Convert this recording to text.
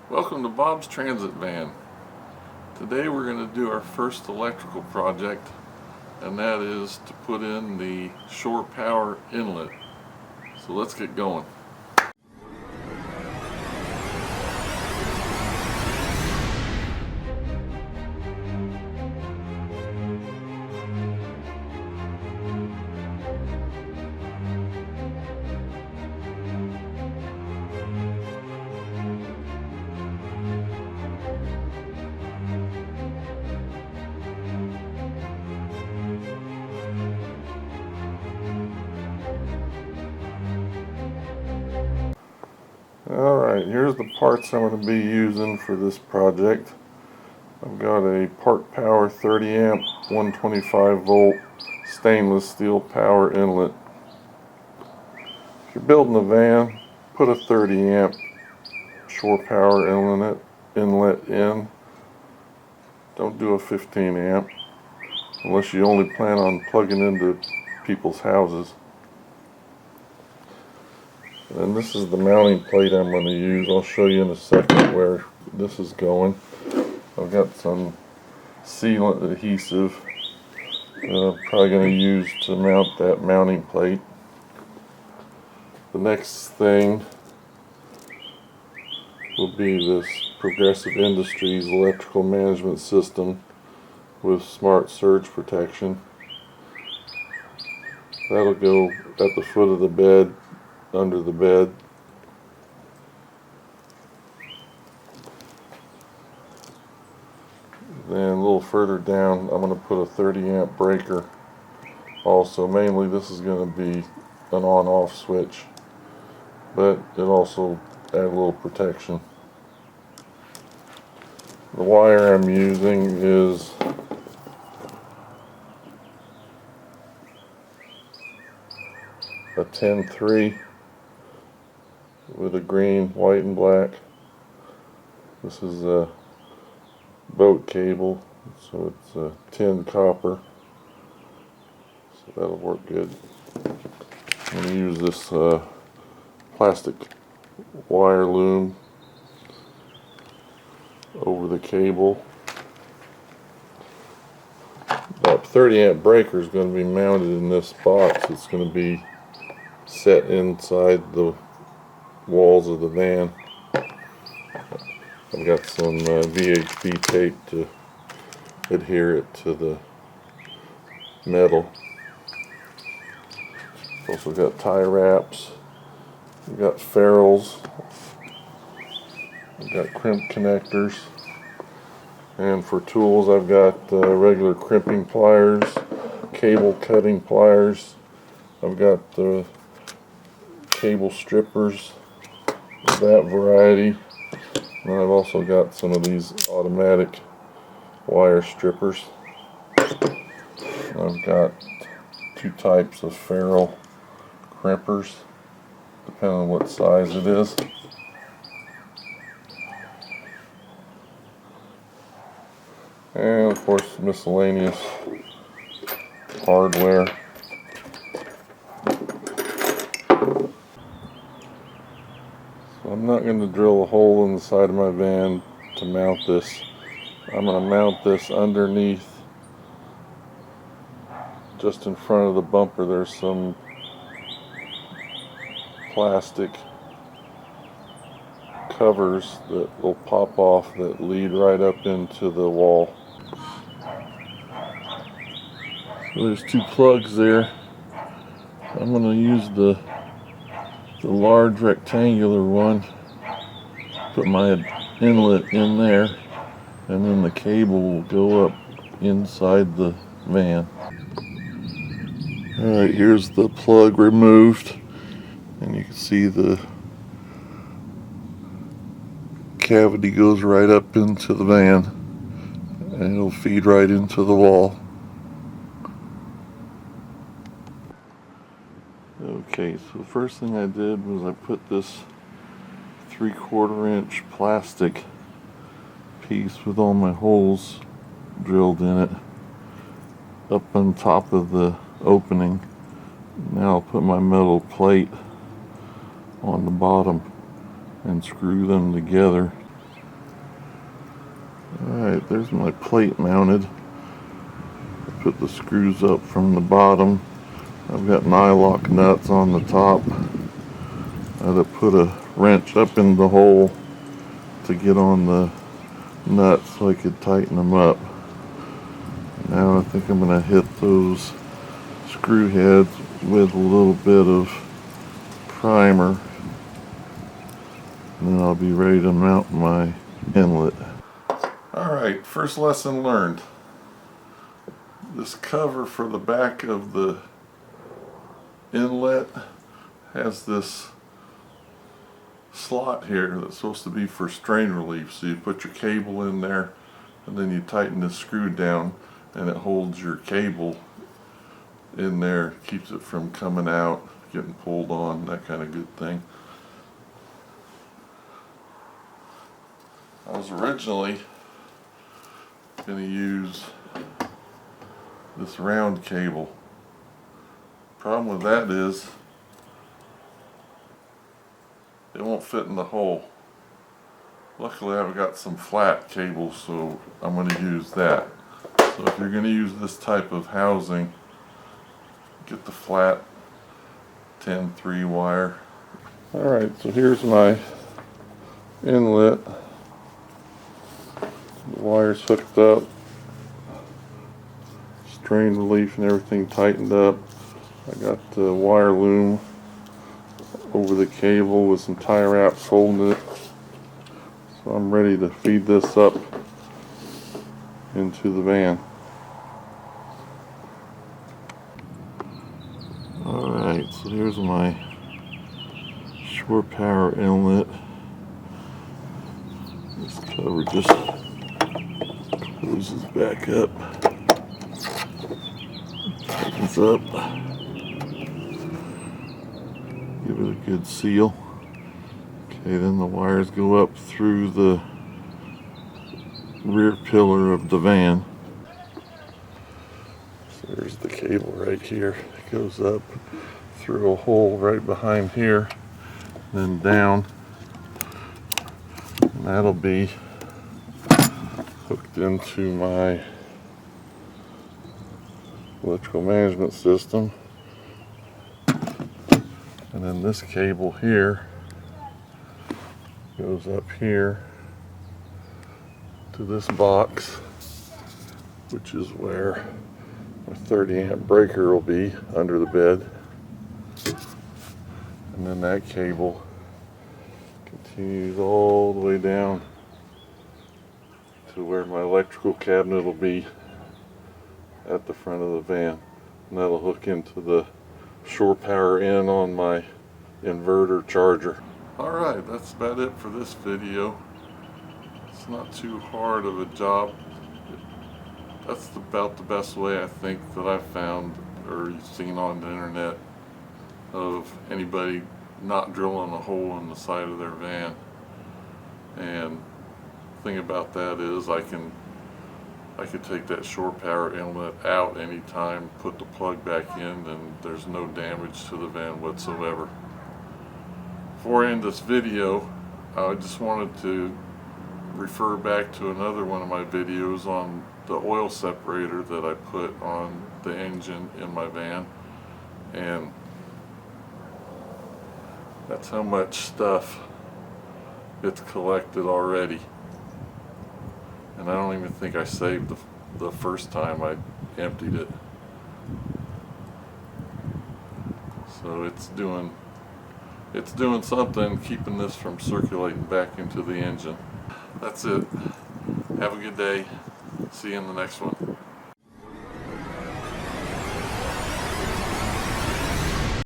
Welcome to Bob's Transit Van. Today we're going to do our first electrical project, and that is to put in the shore power inlet. So let's get going. Alright, here's the parts I'm going to be using for this project. I've got a Park Power 30 amp 125 volt stainless steel power inlet. If you're building a van, put a 30 amp shore power inlet in. Don't do a 15 amp unless you only plan on plugging into people's houses. And this is the mounting plate I'm going to use. I'll show you in a second where this is going. I've got some sealant adhesive that I'm probably going to use to mount that mounting plate. The next thing will be this Progressive Industries electrical management system with smart surge protection. That'll go at the foot of the bed, under the bed. Then a little further down I'm going to put a 30 amp breaker. Also, mainly this is going to be an on-off switch, but it also add a little protection. The wire I'm using is a 10-3 with a green, white, and black. This is a boat cable, so it's a tin copper, so that'll work good. I'm going to use this plastic wire loom over the cable. That 30 amp breaker is going to be mounted in this box. It's going to be set inside the walls of the van. I've got some VHB tape to adhere it to the metal. Also got tie wraps. We've got ferrules. We've got crimp connectors. And for tools I've got regular crimping pliers, cable cutting pliers. I've got cable strippers of that variety. And I've also got some of these automatic wire strippers. I've got two types of ferrule crimpers, depending on what size it is. And of course, miscellaneous hardware. So I'm not going to drill a hole in the side of my van to mount this. I'm going to mount this underneath, just in front of the bumper. There's some plastic covers that will pop off that lead right up into the wall. So there's two plugs there. I'm going to use the large rectangular one, put my inlet in there, and then the cable will go up inside the van. Alright, here's the plug removed, and you can see the cavity goes right up into the van, and it'll feed right into the wall. Okay, so the first thing I did was I put this 3/4 inch plastic piece with all my holes drilled in it up on top of the opening. Now I'll put my metal plate on the bottom and screw them together. Alright, there's my plate mounted. I put the screws up from the bottom. I've got nylock nuts on the top. I had to put a wrench up in the hole to get on the nuts so I could tighten them up. Now I think I'm going to hit those screw heads with a little bit of primer, and then I'll be ready to mount my inlet. Alright, first lesson learned. This cover for the back of the inlet has this slot here that's supposed to be for strain relief. So you put your cable in there and then you tighten the screw down and it holds your cable in there, keeps it from coming out, getting pulled on, that kind of good thing. I was originally going to use this round cable. Problem with that is it won't fit in the hole. Luckily I've got some flat cables, so I'm going to use that. So if you're going to use this type of housing, get the flat 10-3 wire. Alright, so here's my inlet. The wire's hooked up, strain relief and everything tightened up. I got the wire loom over the cable with some tie wraps holding it. So I'm ready to feed this up into the van. Alright, so here's my shore power inlet. This cover just closes back up, tightens up, give it a good seal. Okay, then the wires go up through the rear pillar of the van. So there's the cable right here. It goes up through a hole right behind here, then down, and that'll be hooked into my electrical management system. And then this cable here goes up here to this box, which is where my 30 amp breaker will be under the bed. And then that cable continues all the way down to where my electrical cabinet will be at the front of the van. And that'll hook into the shore power in on my inverter charger. Alright, that's about it for this video. It's not too hard of a job. That's about the best way I think that I've found or seen on the internet of anybody not drilling a hole in the side of their van. And the thing about that is I could take that shore power inlet out anytime, put the plug back in, and there's no damage to the van whatsoever. Before I end this video, I just wanted to refer back to another one of my videos on the oil separator that I put on the engine in my van, and that's how much stuff it's collected already. And I don't even think I saved the first time I emptied it. So it's doing something, keeping this from circulating back into the engine. That's it. Have a good day. See you in the next one.